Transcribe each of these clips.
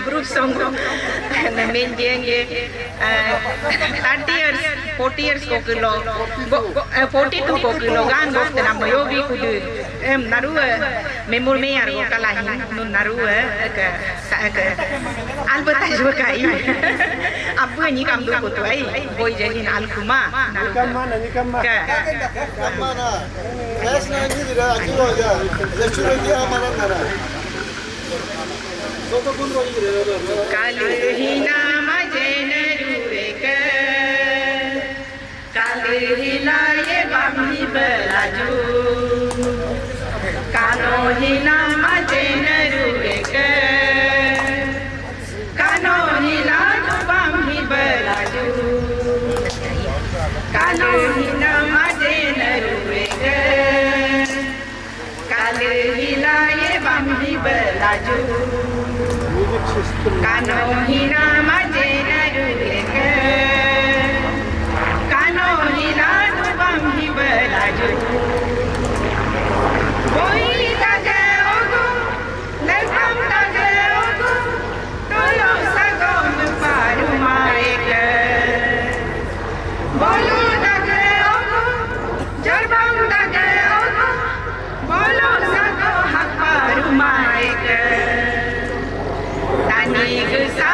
group song na main jeng ye 30 years 40 years ko kilo 42 ko kilo gan go na mayo bi ku de naru memor me yar go kala hin no naru ka albata jo kai abu ni kam do ko to ai boy jeni al kuma ka kamana yes na ni dira akilo ja lecture ki amana nara so to kun ro ni kalu hina majena rueka kalu hina ye bamhi belaju kano hina majena rueka kano hina bamhi belaju kano hina majena rueka kalu hina ye bamhi belaju kano hina majena rueka kano hina bamhi belaju boy tage ogo lekam tage ogo tolo sagom paru maike bolo tage ogo jarbam tage ogo bolo sago hak paru maike tani gusa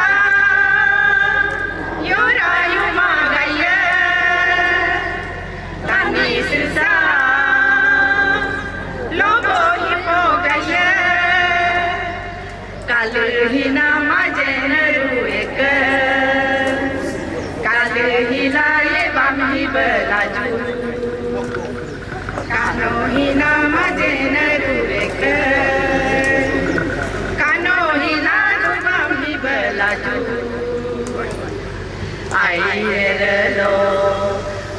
yura yuma gaya tani susa lobo hipo gaya kalu hina majena rueka kalu hina ye bamhi belaju kano hina majena rueka kano hina bamhi belaju ai relo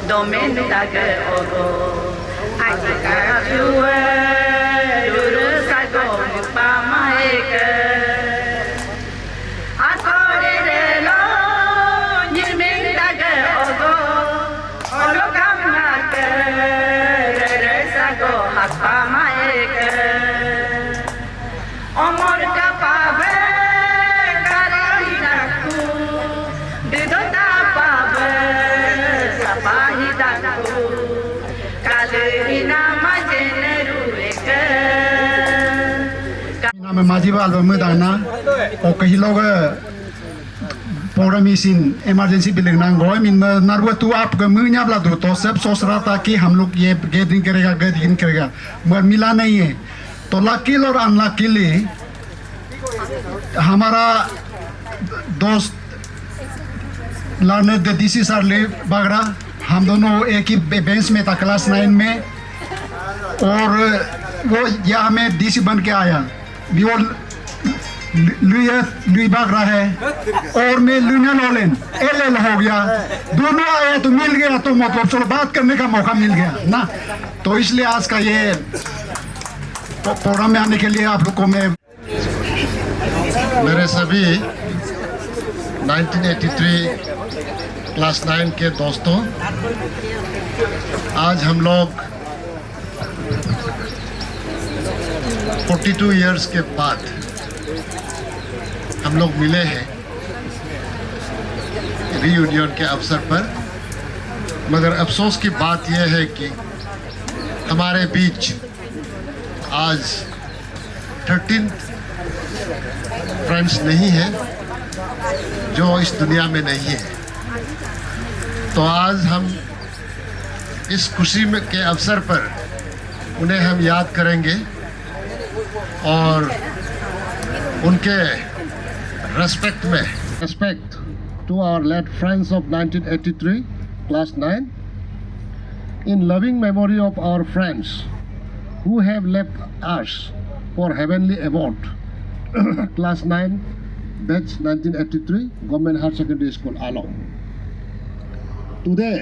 domen daga ogo ai ka juwe luru sago pa maike akore relo nirmen daga ogo olo kamna ke re sago pa maike omor ka pabe karahi daku didota pabe sapahi daku kalina majena rueka नाम माझी बाल दाना और कहीं लोग पोरमिसिन emergency billing नांगो मिन नरवा तू आप मुझे बला दो तो सब सोच रहा था कि हम लोग ये गैदरिंग करेगा मगर मिला नहीं है तो लकीली और अनलकीली हमारा दोस्त लर्नर दीसी सर ले बगड़ा हम दोनों एक ही बेंच में था क्लास 9 में और वो यहाँ में डीसी बन के आया वो लुई भाग रहा है और मैं लुनिया लोलेन एल हो गया दोनों आए तो मिल गया तो मतलब चलो बात करने का मौका मिल गया ना तो इसलिए आज का ये प्रोग्राम में आने के लिए आप लोग को मैं मेरे सभी 1983 क्लास 9 के दोस्तों आज हम लोग 42 इयर्स के बाद हम लोग मिले हैं रीयूनियन के अवसर पर मगर अफसोस की बात यह है कि हमारे बीच आज 13 फ्रेंड्स नहीं हैं जो इस दुनिया में नहीं है तो आज हम इस खुशी में के अवसर पर उन्हें हम याद करेंगे और उनके respect to our late friends of 1983 class 9 in loving memory of our friends who have left us for heavenly abode class 9 batch 1983 government higher secondary school Along. Today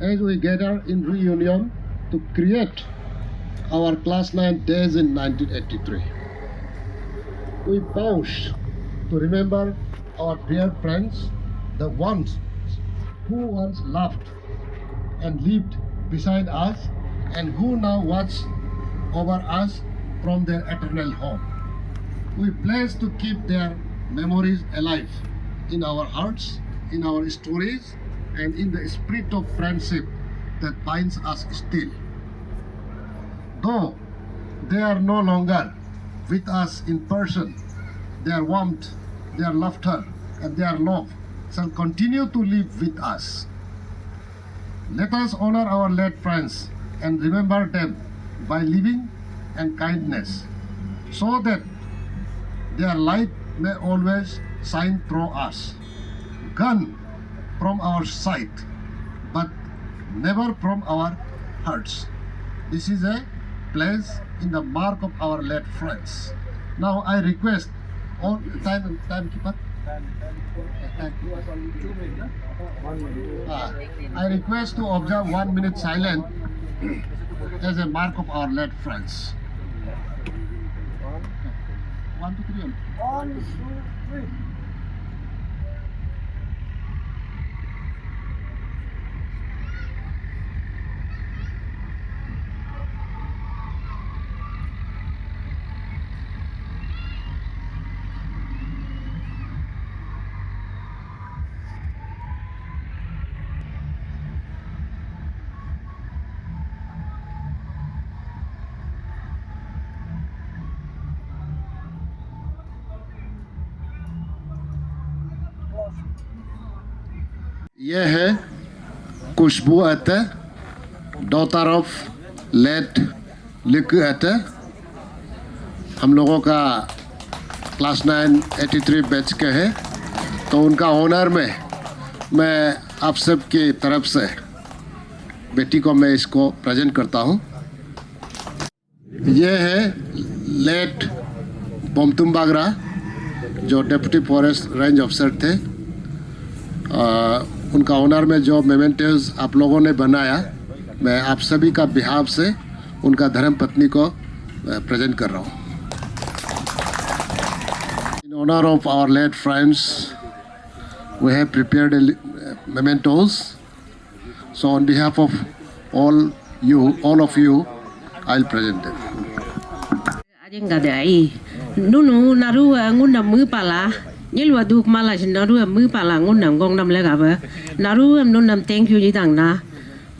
as we gather in reunion to create our class 9 days in 1983. We pause to remember our dear friends, the ones who once laughed and lived beside us and who now watch over us from their eternal home. We pledge to keep their memories alive in our hearts, in our stories, and in the spirit of friendship that binds us still. Though they are no longer with us in person, their warmth, their laughter, and their love shall continue to live with us. Let us honor our late friends and remember them by living and kindness, so that their light may always shine through us. Gone from our sight, but never from our hearts. This is a place in the mark of our late friends. Now I request all timekeeper. I request to observe 1 minute silence as a mark of our late friends. 1, 2, 3. 1, 2, 3. ये है खुशबू अते, daughter of late लिकु अते। हम लोगों का class 983 batch के है, तो उनका ऑनर में मैं आप सब की तरफ से बेटी को मैं इसको प्रेजेंट करता हूँ। ये है लेट बोमतुम बागरा, जो डिप्टी फॉरेस्ट रेंज ऑफिसर थे। उनका ऑनर में जो मेमेंटोज आप लोगों ने बनाया, मैं आप सभी का बिहाफ से उनका धर्म पत्नी को प्रेजेंट कर रहा हूँ। In honour of our late friends we have prepared mementos, so on behalf of all of you I'll present them. Ajeng gada ai nunu naru ngunda mu pala nyelwa duk mala sin naru mu pala ngunda gong nam le ga naru am nunam thank you ji dang na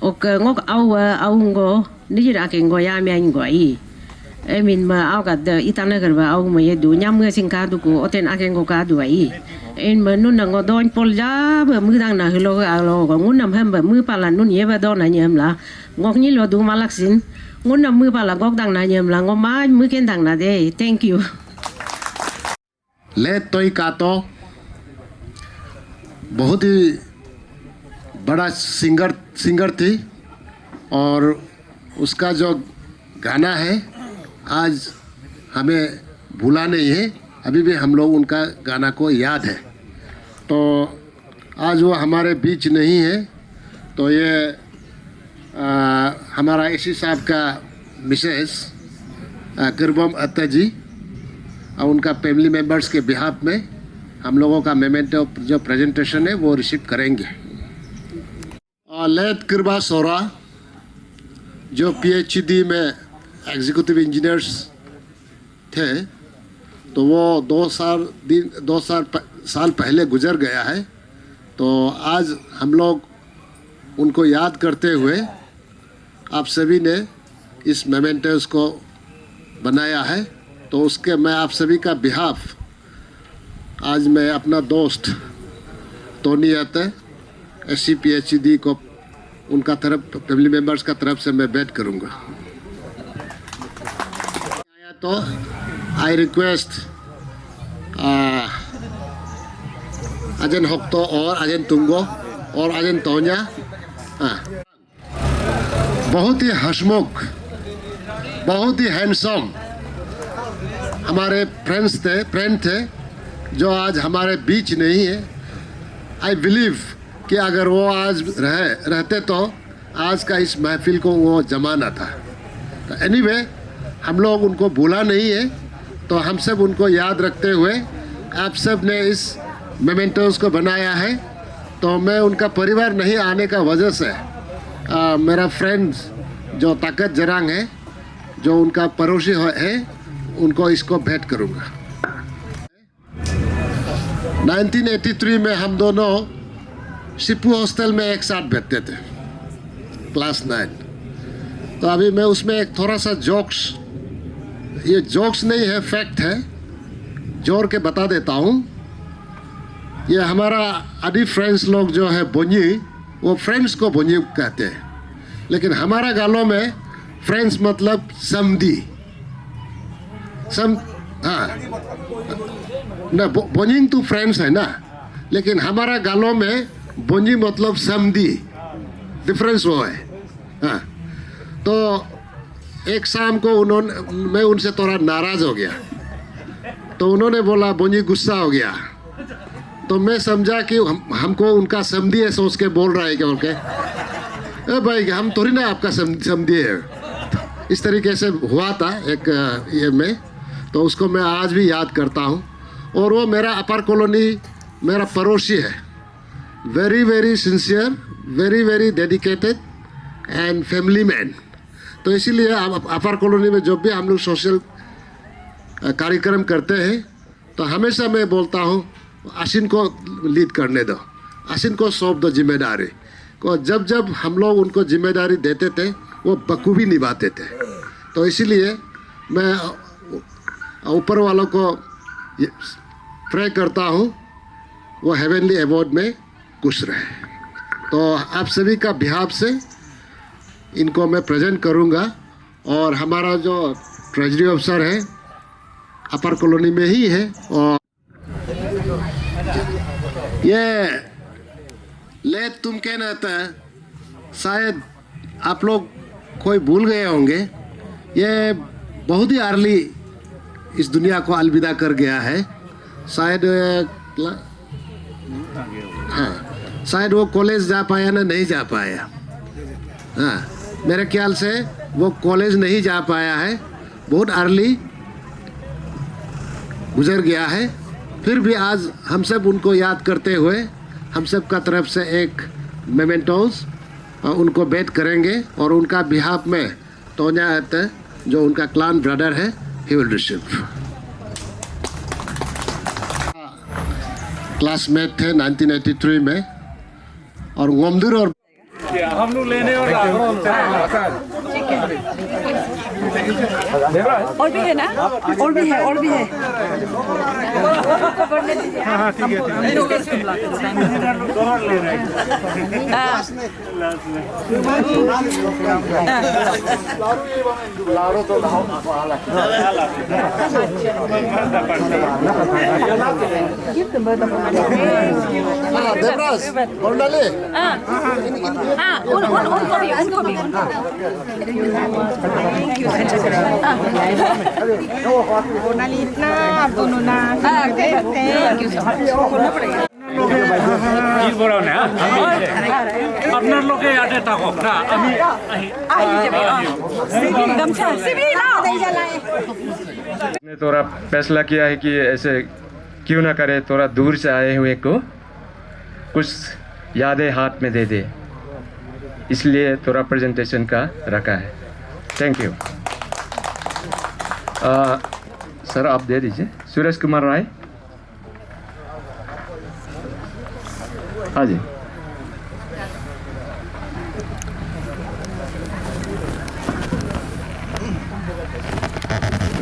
ok ngok au ngo ni ji ra ke ngo ya mi ngo ai e min ma au ga de itana ga ba au ma ye du nyam nge sin ka du ko oten a ke ngo ka du ai en ma nunna ngo don pol ja ba mu dang na lo ga lo go ngundam hem ba mu pala nun ye ba don na nyem la ngok nyelwa du malak sin ngunda mu pala gok dang na nyem la ngom ma mu ken dang na de thank you. लेट तोई कातो बहुत ही बड़ा singer थी, और उसका जो गाना है आज हमें भूला नहीं है, अभी भी हम लोग उनका गाना को याद है। तो आज वो हमारे बीच नहीं है, तो ये हमारा एसी साहब का मिसेस किरबम अत्ता जी और उनका फैमिली मेंबर्स के बिहाफ में हम लोगों का मेमेंटो जो प्रेजेंटेशन है वो रिसीव करेंगे। लेट किरबा सोरा जो PhD में एग्जीक्यूटिव इंजीनियर्स थे, तो वो 2 साल पहले गुजर गया है। तो आज हम लोग उनको याद करते हुए आप सभी ने इस मेमेंटोस को बनाया है। तो उसके मैं आप सभी का बिहाफ आज मैं अपना दोस्त टोनी अते SC PhD को उनका तरफ फैमिली मेंबर्स का तरफ से मैं बैठ करूँगा। तो आई रिक्वेस्ट अजन हक्तो और अजन तुंगो और अजन तोन्या, बहुत ही हंसमुख, बहुत ही हैंडसम हमारे फ्रेंड थे जो आज हमारे बीच नहीं है। आई बिलीव कि अगर वो आज रहते तो आज का इस महफिल को वो जमाना था। तो एनीवे हम लोग उनको भूला नहीं है, तो हम सब उनको याद रखते हुए आप सब ने इस मेमेंटोस को बनाया है। तो मैं उनका परिवार नहीं आने का वजह से मेरा फ्रेंड जो ताकत जरांग है, जो उनका पड़ोसी है, उनको इसको भेंट करूँगा। 1983 में हम दोनों सिपू हॉस्टल में एक साथ बैठते थे, क्लास 9। तो अभी मैं उसमें एक थोड़ा सा जोक्स, ये जोक्स नहीं है, फैक्ट है, जोड़ के बता देता हूँ। ये हमारा आदि फ्रेंड्स लोग जो है बोनी, वो फ्रेंड्स को बोनी कहते हैं, लेकिन हमारा गालों में फ्रेंड्स मतलब समधी, हाँ ना, बोनिंग तो फ्रेंड्स है ना, लेकिन हमारा गालों में बोनी मतलब समधी, डिफरेंस वो है। हाँ, तो एक शाम को मैं उनसे थोड़ा नाराज हो गया, तो उन्होंने बोला बोनी गुस्सा हो गया। तो मैं समझा कि हमको उनका समधी है सोच के बोल रहा है क्या, बोल के ए भाई हम थोड़ी ना आपका समधी है। इस तरीके से हुआ था एक ये में, तो उसको मैं आज भी याद करता हूँ। और वो मेरा अपर कॉलोनी मेरा पड़ोसी है, very very sincere, very very dedicated and family man. तो इसीलिए अपर कॉलोनी में जब भी हम लोग सोशल कार्यक्रम करते हैं तो हमेशा मैं बोलता हूँ आशिन को लीड करने दो, आशिन को सौंप दो जिम्मेदारी को। जब जब हम लोग उनको जिम्मेदारी देते थे वो बखूबी निभाते थे। तो इसीलिए मैं ऊपर वालों को प्रे करता हूँ वो हेवनली अवार्ड में खुश रहे। तो आप सभी का बिहाफ से इनको मैं प्रेजेंट करूँगा। और हमारा जो ट्रेजरी ऑफिसर है अपर कॉलोनी में ही है। और ये ले तुम क्या नाता है, शायद आप लोग कोई भूल गए होंगे, ये बहुत ही अर्ली इस दुनिया को अलविदा कर गया है। शायद हाँ, शायद वो कॉलेज जा पाया ना नहीं जा पाया। हाँ, मेरे ख्याल से वो कॉलेज नहीं जा पाया है, बहुत अर्ली गुजर गया है। फिर भी आज हम सब उनको याद करते हुए हम सब का तरफ से एक मेमेंटोस उनको भेंट करेंगे। और उनका बिहाफ में तोन्या है जो उनका क्लान ब्रदर है, ही विल रिसीव। क्लासमेट थे 1983 में। और गोमदूर और हम लोग लेने और भी है ना, और भी है, और भी है। हाँ ठीक है, देवराज गोंडाले उनको भी আপনার লোকে ইয়াতে থাকক না, আমি ने थोड़ा फैसला किया है कि ऐसे क्यों ना करे, थोड़ा दूर से आए हुए को कुछ यादें हाथ में दे दे, इसलिए थोड़ा प्रेजेंटेशन का रखा है। Thank you. सर आप दे दीजिए। सुरेश कुमार राय। हाँ जी।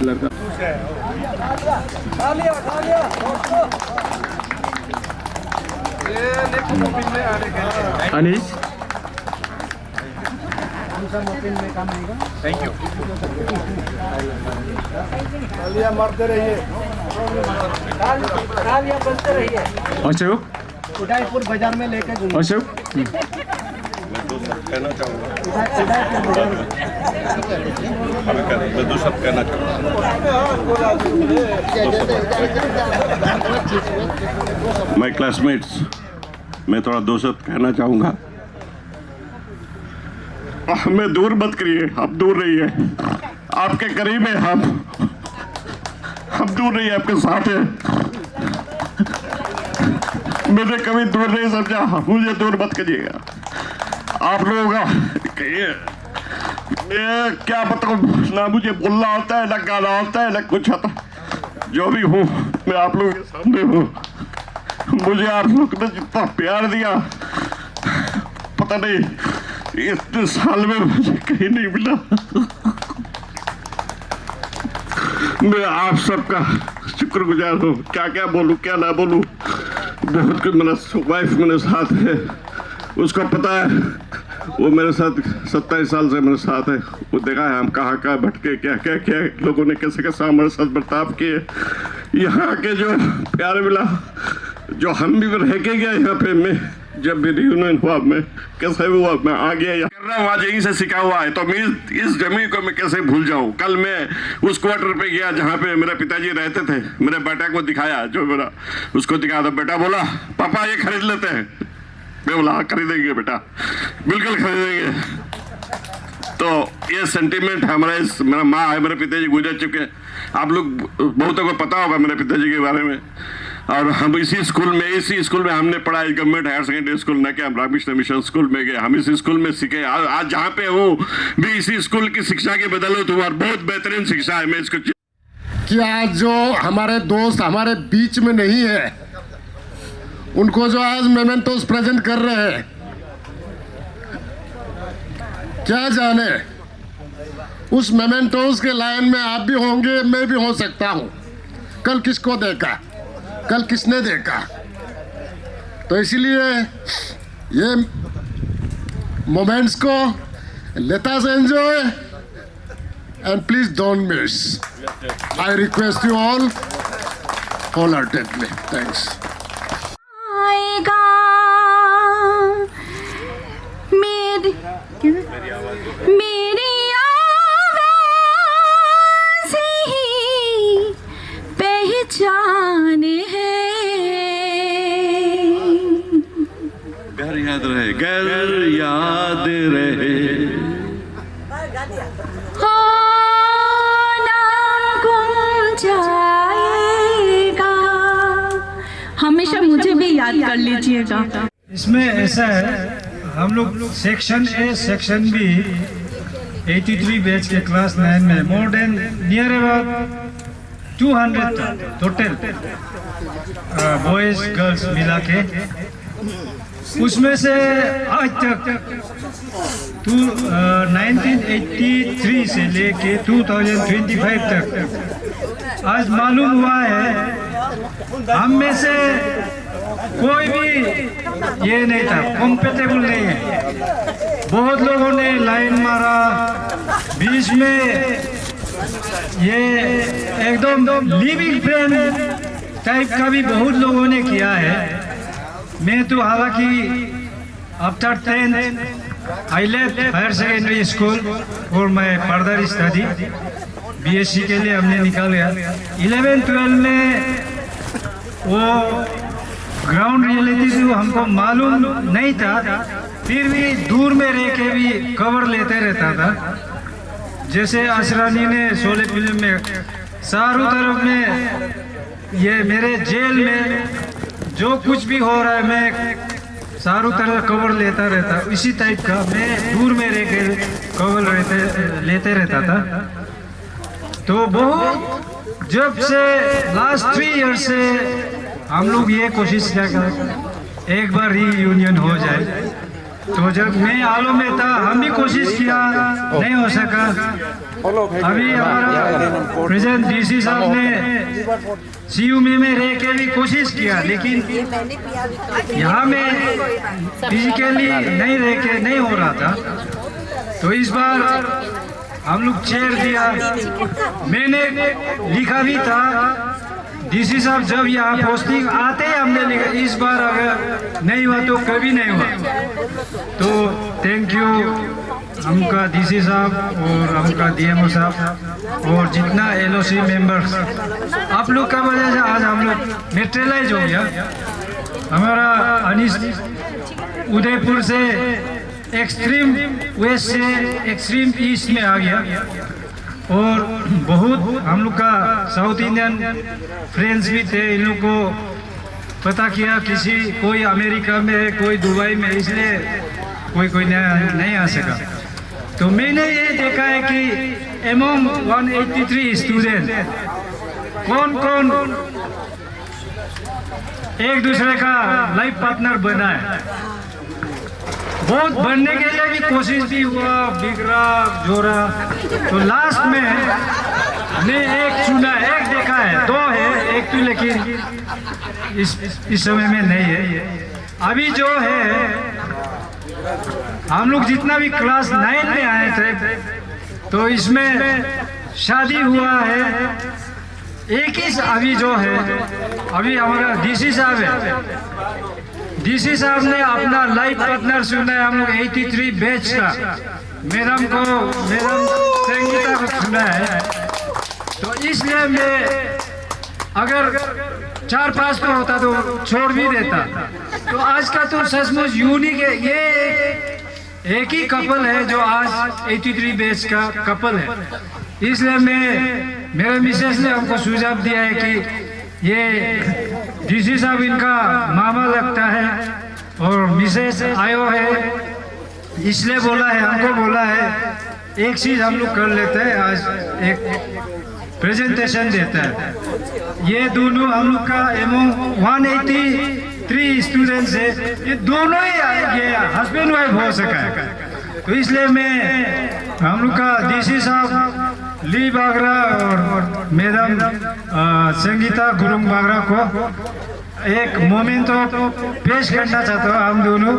लड़का अनीश। Thank you. तालियां मारते रहिए, तालियां बजते रहिए। अशोक। उदयपुर बाजार में लेके घूमो। अशोक। मैं दो शब्द कहना चाहूँगा। माय क्लासमेट्स, मैं थोड़ा दो शब्द कहना चाहूँगा। हमें दूर मत करिए, आप दूर रहिए, आपके करीब है हम दूर रहिए, आपके साथ है। मैंने कभी दूर नहीं समझा, मुझे दूर मत करिएगा। आप लोगों का मैं क्या बताऊं, ना मुझे बोलना आता है, ना गाना आता है, ना कुछ आता। जो भी हूँ मैं आप लोगों के सामने हूँ। मुझे आप लोग ने जितना प्यार दिया पता नहीं इतने साल में मुझे कहीं नहीं मिला। मैं आप सबका शुक्रगुजार हूँ। क्या क्या बोलूँ क्या ना बोलूँ। बहुत कुछ मेरा वाइफ मेरे साथ है, उसको पता है, वो मेरे साथ 27 साल से मेरे साथ है। वो देखा है हम कहाँ कहाँ भटके, क्या क्या क्या लोगों ने कैसे कैसे हमारे साथ बर्ताव किए। यहाँ के जो प्यार मिला, जो हम भी रह के गए यहाँ पे, मैं जब भी रियूनियन हुआ मैं कैसे हुआ मैं आ गया कर रहा हूँ, आज यहीं से सीखा हुआ है। तो मैं इस जमीन को मैं कैसे भूल जाऊँ। कल मैं उस क्वार्टर पे गया जहाँ पे मेरे पिताजी रहते थे, मेरे बेटा को दिखाया, जो मेरा उसको दिखाया तो बेटा बोला पापा ये खरीद लेते हैं। मैं बोला हाँ खरीदेंगे बेटा, बिल्कुल खरीदेंगे। तो ये सेंटीमेंट हमारा, मेरा माँ है, मेरे पिताजी गुजर चुके। आप लोग बहुतों को पता होगा मेरे पिताजी के बारे में। और हम इसी स्कूल में हमने पढ़ा, गवर्नमेंट हायर सेकेंडरी स्कूल न कि हम रामकृष्ण मिशन स्कूल में गए, हम इसी स्कूल में सीखे। आज जहाँ पे हूँ भी इसी स्कूल की शिक्षा की बदौलत हुआ और बहुत बेहतरीन शिक्षा है। मैं इसको कि आज जो हमारे दोस्त हमारे बीच में नहीं है, उनको जो आज मेमेंटोस प्रेजेंट कर रहे हैं, क्या जाने उस मेमेंटोस के लाइन में आप भी होंगे, मैं भी हो सकता हूं। कल किसको देखा, कल किसने देखा। तो इसलिए ये मोमेंट्स को let us enjoy and please don't miss. I request you all wholeheartedly. Thanks. मेरी आवाज़ ही पहचान है। घर याद रहे, घर याद रहे। हो नाम गुम जाएगा, हमेशा मुझे भी याद कर लीजिएगा। इसमें ऐसा है, हम लोग section A section B 83 batch के क्लास 9 में more than near about 200 total boys girls मिला के, उसमें से आज तक 1983 से लेके 2025 तक आज मालूम हुआ है हम में से कोई भी ये नहीं था, कॉम्पेटेबल नहीं है। बहुत लोगों ने लाइन मारा, बीच में ये एकदम लिविंग फ्रेंड टाइप का भी बहुत लोगों ने किया है। मैं तो हालांकि after 10th I left higher secondary school और मैं फर्दर स्टडी बीएससी के लिए हमने निकाल लिया। 11-12 में वो ग्राउंड रियलिटी जो हमको मालूम नहीं था, फिर भी दूर में रह के भी कवर लेते रहता था। जैसे असरानी ने शोले फिल्म में चारों तरफ में ये मेरे जेल में जो कुछ भी हो रहा है मैं चारों तरफ कवर लेता रहता, इसी टाइप का मैं दूर में रह के कवर लेते रहता था। तो बहुत जब से लास्ट 3 ईयर से हम लोग ये कोशिश किया कर एक बार रीयूनियन हो जाए। तो जब मैं आलो में था हम भी कोशिश किया, नहीं हो सका। अभी हमारा प्रेसिडेंट डीसी साहब ने सीयूमी में रह के भी कोशिश किया, लेकिन यहाँ में फिजिकली नहीं रह के नहीं हो रहा था। तो इस बार हम लोग चेयर दिया, मैंने लिखा भी था डीसी साहब जब यहाँ पोस्टिंग आते ही हमने लिखा, इस बार अगर नहीं हुआ तो कभी नहीं हुआ। तो थैंक यू हमका डीसी साहब और हमका डीएमओ साहब और जितना एलओसी मेंबर्स, आप लोग का वजह से आज हम लोग मेट्रलाइज हो गया। हमारा अनिश उदयपुर से एक्सट्रीम वेस्ट से एक्सट्रीम ईस्ट में आ गया और बहुत हम लोग का साउथ इंडियन फ्रेंड्स भी थे। इन लोग को पता किया किसी कोई अमेरिका में है, कोई दुबई में, इसलिए कोई नहीं आ सका। तो मैंने ये देखा है कि एमोंग 183 स्टूडेंट कौन एक दूसरे का लाइफ पार्टनर बना है। बहुत बनने के लिए भी कोशिश भी हुआ, बिगड़ा जोरा, तो लास्ट में ने एक चुना, एक देखा है, दो है, एक तो लेकिन इस समय में नहीं है। अभी जो है हम लोग जितना भी क्लास 9 में आए थे तो इसमें शादी हुआ है एक ही। अभी जो है अभी हमारा डीसी साहब है, डीसी साहब ने अपना लाइफ पार्टनर चुना है हम लोग 83 बैच का। मैडम संगीता को चुना है। तो इसलिए मैं अगर 4-5 तो होता तो छोड़ भी देता। तो आज का तो सचमुच यूनिक है, ये एक ही कपल है जो आज 83 बैच का कपल है। इसलिए मेरे मिसेस ने हमको सुझाव दिया है कि ये डीसी साहब इनका मामा लगता है और मिसेस आयो है, इसलिए बोला है, हमको बोला है एक चीज हम लोग कर लेते हैं, आज एक प्रेजेंटेशन देता है। ये दोनों हम लोग का एमओ 183 स्टूडेंट्स है, ये दोनों ही ये हस्बैंड वाइफ हो सका है। तो इसलिए मैं हम लोग का डीसी साहब ली बागरा और मैडम संगीता गुरुंग बागरा को एक मोमेंट तो पेश करना चाहता हूँ। हम दोनों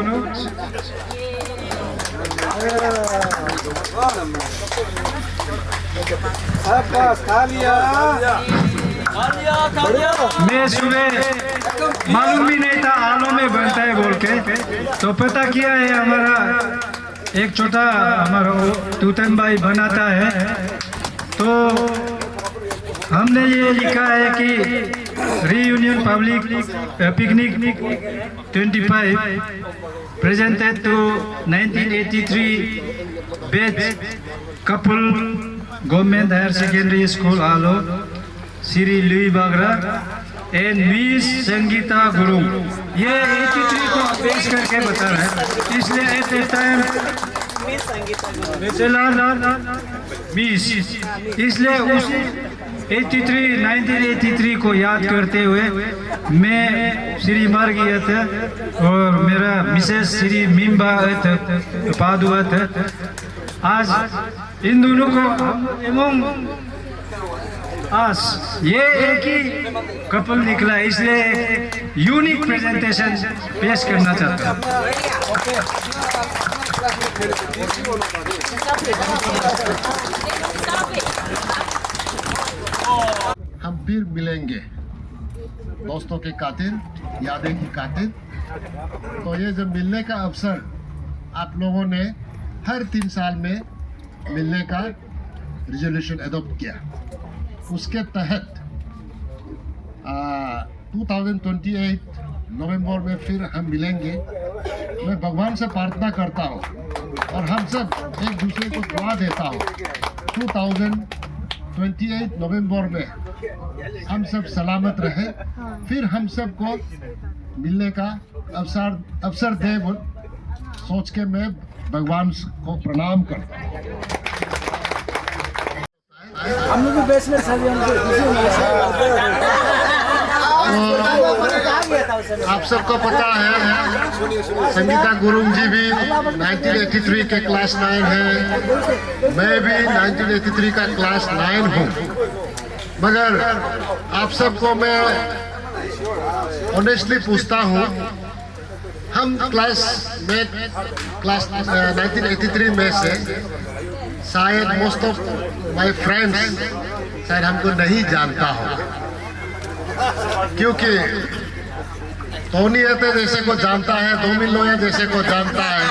मैं सुबह मालूम भी नहीं था आलू में बनता है बोल के, तो पता किया है हमारा एक छोटा हमारा तूतन भाई बनाता है। तो हमने ये लिखा है कि reunion public picnic 25 presented to 1983 batch couple government higher secondary school Aalo Shri Lui Bagra and miss Sangeeta Gurung. ये 83 को पेश करके बता रहा है, इसलिए एट ए टाइम मिस, इसलिए उस 1983 को याद करते हुए मैं श्री मार्गियत और मेरा मिसेस श्री मिम्बा पादुवत आज इन दोनों को एवं आज ये एक ही कपल निकला, इसलिए यूनिक प्रेजेंटेशन पेश करना चाहता हूँ। हम फिर मिलेंगे दोस्तों के खातिर, यादें की खातिर। तो ये जो मिलने का अवसर आप लोगों ने हर 3 साल में मिलने का रिजोल्यूशन एडॉप्ट किया, उसके तहत 2028 नवंबर में फिर हम मिलेंगे। मैं भगवान से प्रार्थना करता हूँ और हम सब एक दूसरे को दुआ देता हूँ 2028 नवंबर में हम सब सलामत रहे, फिर हम सबको मिलने का अवसर दे सोच के मैं भगवान को प्रणाम करता हूँ। हम लोग भी बेसमेंट आप सबको पता है संगीता गुरुंग जी भी 1983 के क्लास 9 है, मैं भी 1983 का क्लास 9 हूँ। मगर आप सबको मैं ऑनेस्टली पूछता हूँ, हम क्लास 1983 में से शायद मोस्ट ऑफ माय फ्रेंड्स शायद हमको नहीं जानता हो, क्योंकि टोनी एते जैसे को जानता है, दोमिन लोया जैसे को जानता है,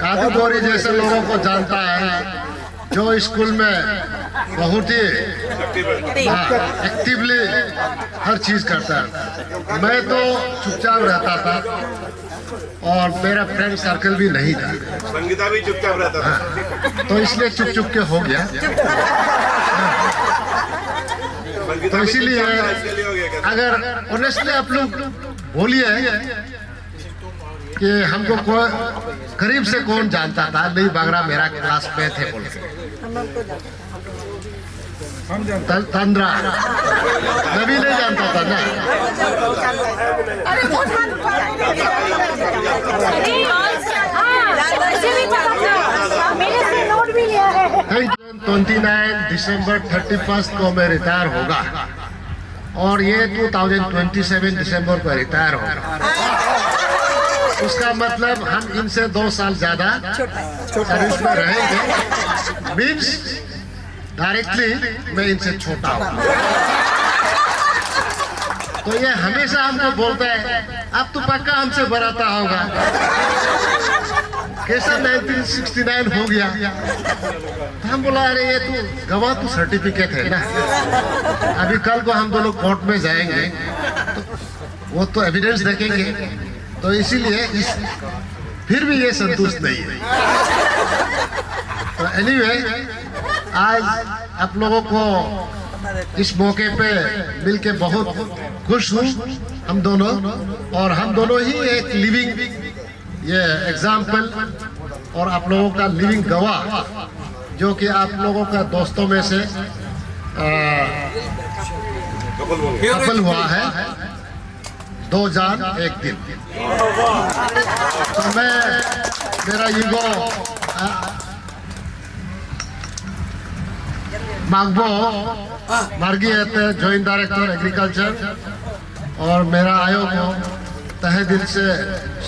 कादू गोरी जैसे लोगों को जानता है, जो स्कूल में बहुत ही एक्टिवली हर चीज़ करता है। मैं तो चुपचाप रहता था और मेरा फ्रेंड सर्कल भी नहीं था। संगीता भी चुपचाप रहता था, तो इसलिए चुप चुप के हो गया। तो इसीलिए अगर ऑनेस्टली आप लोग बोलिए कि हमको करीब से कौन जानता था, नहीं बागरा मेरा क्लास में थे बोले। तंद्रा मैं भी नहीं जानता था ना। मेरे 29 दिसंबर 31 को मैं रिटायर होगा और ये 2027 दिसंबर को रिटायर होगा। उसका मतलब हम इनसे 2 साल ज्यादा सर्विस में रहेंगे। मीन्स डायरेक्टली मैं इनसे छोटा हूँ। तो ये हमेशा हमको बोलता है अब तो पक्का हमसे बराता होगा। कैसा 1969 हो गया। हम बोला अरे ये तो गवाह तो सर्टिफिकेट है ना। अभी कल को हम दोनों कोर्ट में जाएंगे तो वो तो एविडेंस देखेंगे। तो इसीलिए फिर भी ये संतुष्ट नहीं है। तो एनीवे आज आप लोगों को इस मौके पे मिलके बहुत खुश हूँ हम दोनों। और हम दोनों ही एक लिविंग ये एग्जाम्पल और आप लोगों का लिविंग गवाह जो कि आप लोगों का दोस्तों में से कपल हुआ है 2 जान 1 दिन। तो मैं मेरा ईगो मांगबो मार्गी है जॉइंट डायरेक्टर एग्रीकल्चर और मेरा आयोग को तहे दिल से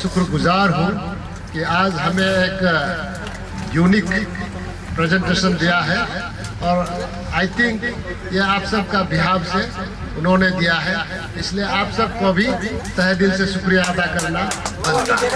शुक्रगुजार हूँ कि आज हमें एक यूनिक प्रेजेंटेशन दिया है। और आई थिंक ये आप सबका बिहाव से उन्होंने दिया है, इसलिए आप सबको भी तहे दिल से शुक्रिया अदा करना बनता है।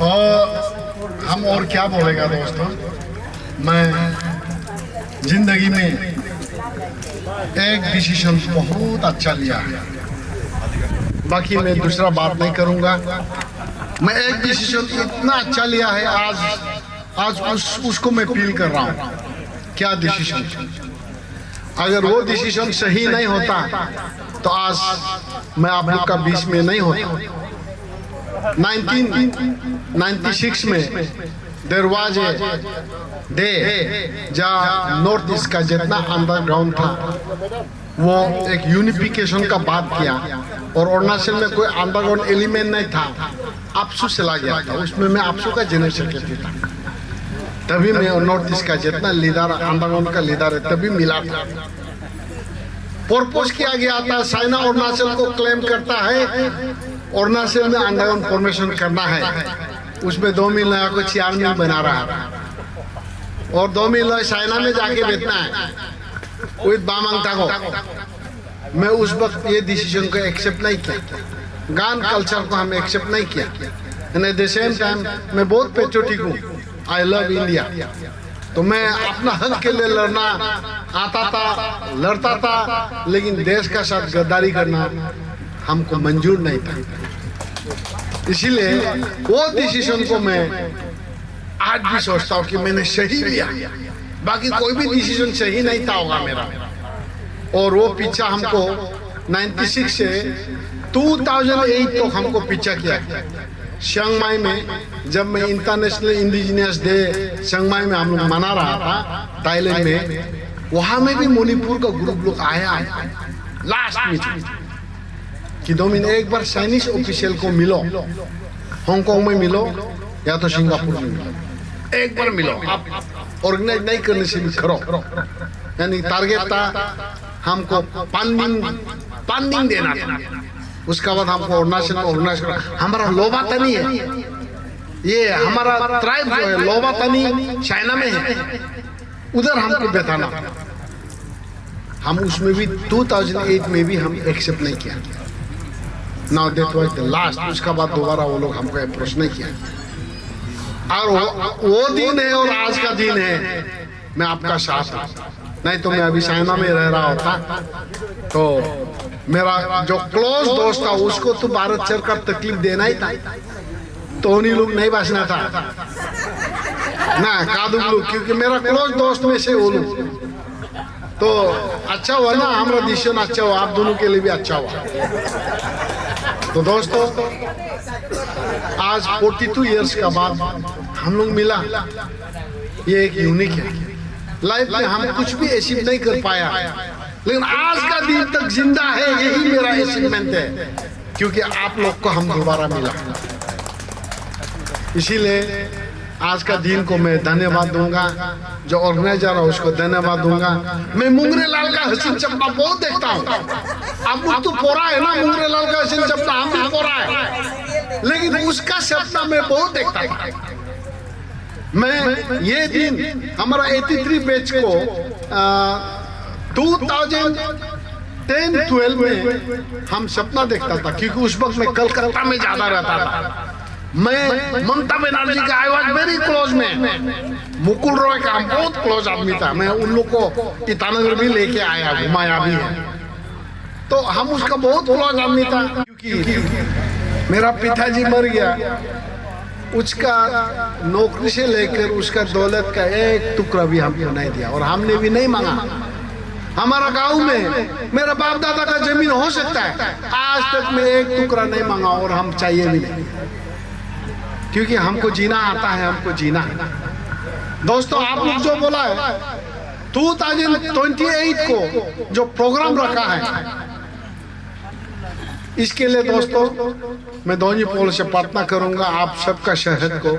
और हम और क्या बोलेगा दोस्तों। मैं जिंदगी में एक डिसीजन बहुत अच्छा लिया है, बाकी मैं दूसरा बात नहीं करूंगा। मैं एक डिसीजन इतना अच्छा लिया है, आज उसको मैं फील कर रहा हूँ। क्या डिसीजन? अगर वो डिसीजन सही नहीं होता तो आज मैं आप लोग का बीच में नहीं होता। 1996 में देयर वाज ए डे जहाँ नॉर्थ ईस्ट का जितना अंडरग्राउंड था वो एक यूनिफिकेशन का बात किया और अरुणाचल में कोई अंडरग्राउंड एलिमेंट नहीं था, आपसू चला गया था, उसमें मैं आपसू का जनरल सेक्रेटरी था। तभी मैं नॉर्थ ईस्ट का जितना लीडर अंडरग्राउंड का लीडर है तभी मिला था। प्रपोज किया गया था, चाइना अरुणाचल को क्लेम करता है अरुणाचल में अंडरग्राउंड फॉर्मेशन करना है, उसमें 2 मिलियन को चेयरमैन बना रहा था और 2 मिलियन चाइना में जाके बेचना है विद बामंगटा को। मैं उस वक्त ये डिसीजन को एक्सेप्ट नहीं किया, गान कल्चर को हम एक्सेप्ट नहीं किया। And at the same time मैं बहुत पेट्रियोटिक हूँ, आई लव इंडिया, तो मैं अपना हक के लिए लड़ना आता था, लड़ता था, लेकिन देश का साथ गद्दारी करना हमको मंजूर नहीं था। इसीलिए वो डिसीजन को मैं आज भी सोचता हूँ कि मैंने सही लिया, बाकी कोई भी डिसीजन सही नहीं था होगा मेरा। और वो पीछा हमको 96 से 2008 तक हमको पीछा किया। chiang mai में जब मैं international indigenous day chiang mai में हम लोग मना रहा था थाईलैंड में, वहां में भी मणिपुर का ग्रुप लोग आया लास्ट मीटिंग कि दोमिन एक बार चाइनीज ऑफिशियल को मिलो, हांगकांग में मिलो या तो सिंगापुर में मिलो, एक बार मिलो, आप ऑर्गेनाइज नहीं करने से भी करो। यानी टारगेट था हमको फंडिंग देना था। उसका बाद हमको अरुणाचल हमारा लोबातनी है, ये हमारा ट्राइब जो है लोबातनी चाइना में है, उधर हमको बैठाना। हम उसमें भी 2008 में भी हम एक्सेप्ट नहीं किया। Now that was the last. उसका बाद दोबारा वो लोग हमको अप्रोच नहीं किया। और वो दिन है और आज का दिन है, मैं आपका साथ हूं, नहीं तो मैं अभी चाइना में रह रहा होता। तो मेरा जो क्लोज दोस्त था उसको तो भारत सरकार तकलीफ देना ही था, तो उन्हीं लोग नहीं बचना था ना कादू लोग, क्योंकि मेरा क्लोज दोस्त में से वो लोग। तो अच्छा हुआ ना, हमारा डिसीजन अच्छा हुआ, आप दोनों के लिए भी अच्छा हुआ। तो दोस्तों आज 42 इयर्स का बाद हम लोग मिला, ये एक यूनिक है। लाइफ में हम कुछ भी अचीव नहीं कर पाया, लेकिन आज का दिन तक जिंदा है, यही मेरा अचीवमेंट है, क्योंकि आप लोग को हम दोबारा मिला। इसीलिए आज का दिन को मैं धन्यवाद दूंगा, जो ऑर्गेनाइजर है उसको धन्यवाद दूंगा। मैं मुंगरे लाल का हसीन चपड़ा बहुत देखता हूँ, अब तो पोरा है ना, मुंगरे लाल का हसीन चपड़ा हम भी पोरा है, लेकिन उसका सपना मैं बहुत देखता था। मैं ये दिन हमारा 83 बैच को 2010-12 में हम सपना देखता था, क्योंकि उस वक्त मैं कलकत्ता में ज्यादा रहता था। मैं ममता बनर्जी का आई वॉज वेरी क्लोज में, मुकुल रॉय का हम बहुत क्लोज आदमी था। मैं उन लोग को ईटानगर भी लेके आया, घुमाया भी है, तो हम उसका बहुत क्लोज आदमी था। क्योंकि मेरा पिताजी मर गया, उसका नौकरी से लेकर उसका दौलत का एक टुकड़ा भी हमको नहीं दिया, और हमने भी नहीं मांगा। हमारा गांव में मेरा बाप दादा का जमीन हो सकता है, आज तक मैं एक टुकड़ा नहीं मांगा, और हम चाहिए भी नहीं, क्योंकि हमको जीना आता है, हमको जीना है। दोस्तों आप लोग जो बोला है 2028 को जो प्रोग्राम रखा है, इसके लिए दोस्तों मैं दोनों पोल से प्रार्थना करूंगा, आप सबका शहद को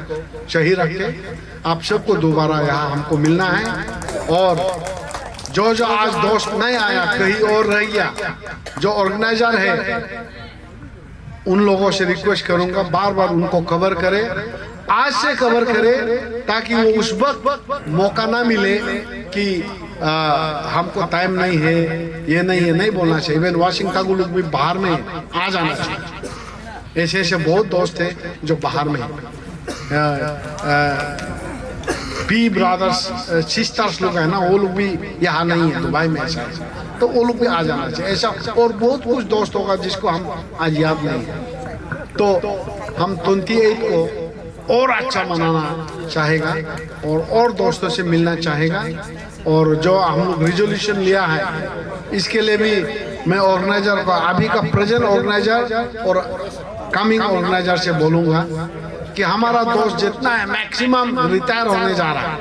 सही रखें, आप सबको दोबारा यहाँ हमको मिलना है। और जो आज दोस्त नहीं आया, कहीं और रह गया, जो ऑर्गेनाइजर है उन लोगों से रिक्वेस्ट करूंगा बार बार उनको कवर करे, आज से कवर करे, ताकि वो उस वक्त मौका ना मिले कि हमको टाइम नहीं है, ये नहीं बोलना चाहिए। इवन वाशिंगटन लोग भी बाहर में आ जाना चाहिए। ऐसे ऐसे बहुत दोस्त हैं जो बाहर में पी ब्रदर्स सिस्टर्स लोग है ना, वो लोग भी यहाँ नहीं है, दुबई में ऐसा है, तो वो लोग भी आ जाना चाहिए ऐसा। और बहुत कुछ दोस्त होगा जिसको हम आज याद नहीं है, तो हम 28 को और अच्छा मनाना चाहेगा और दोस्तों से मिलना चाहेगा। और जो हम लोग रिजोल्यूशन लिया है, इसके लिए भी मैं ऑर्गेनाइजर को, अभी का प्रेजेंट ऑर्गेनाइजर और कमिंग ऑर्गेनाइजर से बोलूंगा कि हमारा दोस्त जितना है मैक्सिमम रिटायर होने जा रहा है।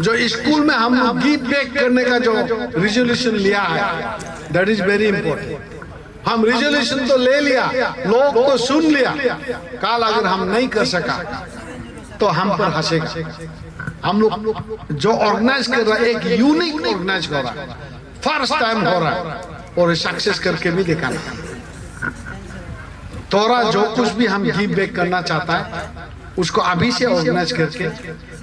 जो स्कूल में हम गिव बैक करने का जो रिजोल्यूशन लिया है, दैट इज वेरी इंपॉर्टेंट। हम रिजोल्यूशन तो ले लिया, लोग तो सुन लिया, कल अगर हम नहीं कर सका तो हम पर हंसेगा। हम लोग जो ऑर्गेनाइज कर रहा है एक यूनिक ऑर्गेनाइज हो रहा है, फर्स्ट टाइम हो रहा है और सक्सेस करके भी दिखाना। तोरा जो कुछ भी हम गिव बैक करना चाहता है उसको अभी से ऑर्गेनाइज करके,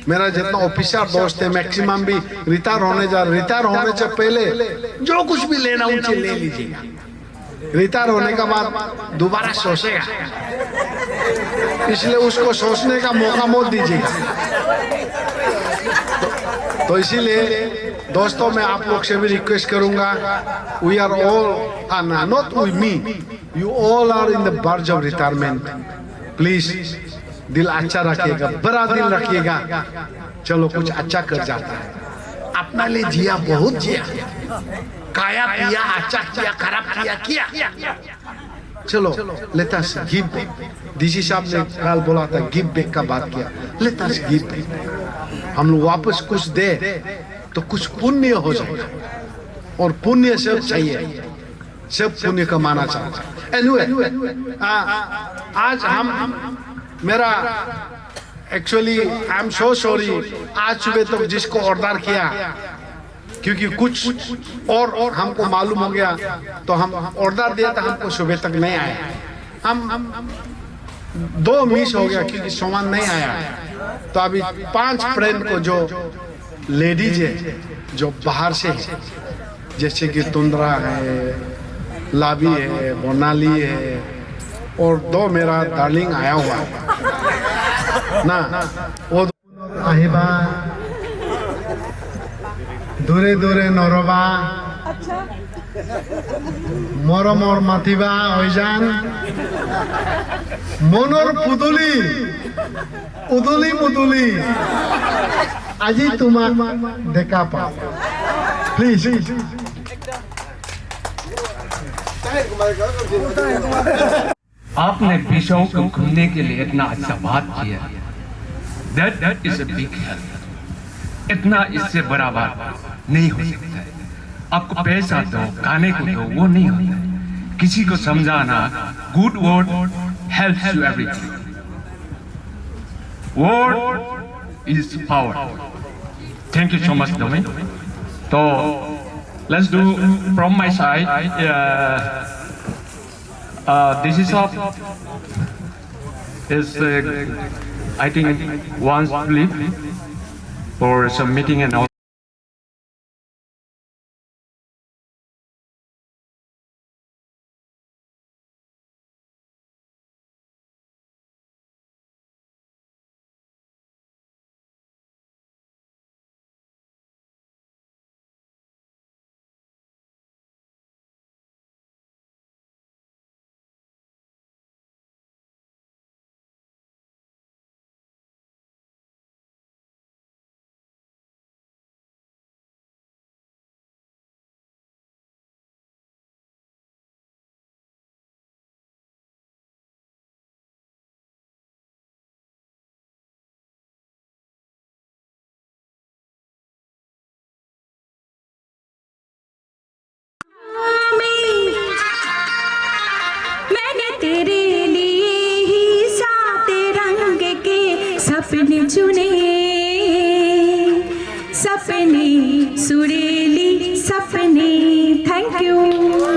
मेरा जितना ऑफिसर दोस्त है मैक्सिमम भी रिटायर होने जा रहे, रिटायर होने से पहले जो कुछ भी लेना उनसे ले लीजिएगा। रिटायर होने के बाद दोबारा सोचेगा, इसलिए उसको सोचने का मौका मत दीजिएगा। तो इसीलिए दोस्तों मैं आप लोग से भी रिक्वेस्ट करूंगा, we are all not with me, you all are in the verge of retirement. Please दिल अच्छा रखिएगा, बड़ा दिल रखिएगा। चलो कुछ अच्छा कर जाता है, अपना लिए जिया, बहुत जिया, खाया पिया, अच्छा किया, खराब किया। चलो let us give back. DC साहब ने कल बोला था गिव बैक का बात किया, लेट अस गिव बैक। हम लोग वापस कुछ दे तो कुछ पुण्य हो जाएगा, और पुण्य सब चाहिए, सब पुण्य कमाना चाहता है। एनीवे आज हम मेरा actually I am so sorry, आज सुबह तक जिसको ऑर्डर किया क्योंकि कुछ और हमको मालूम हो गया तो हम ऑर्डर दिया था, हमको सुबह तक नहीं आया। हम 2 मिस हो गया क्योंकि सामान नहीं आया। तो अभी 5 अप्रैल को जो लेडीज है जो बाहर से है, जैसे कि तुंद्रा है, लाबी है, मोनाली है, और 2 मेरा डार्लिंग आया हुआ है ना, वो আহিবা দূরে দূরে নরবা মরমর মাতিবা ওইজান মনৰ পুদুলি উদুলি মুদুলি আজি তোমাক দেখা পাওঁ। প্লিজ आपने विषयों को घूमने के लिए इतना अच्छा बात किया, that is a big help. इतना इससे बड़ा बात नहीं हो सकता है। आपको पैसा दो, खाने को दो, वो नहीं होता है। किसी को समझाना, good word helps you everything. Word is power. Thank you so much Domin. तो let's do from my side. This is I think wants to leave for some meeting and all. सपने चुने, सपने सुरीली सपने। Thank you.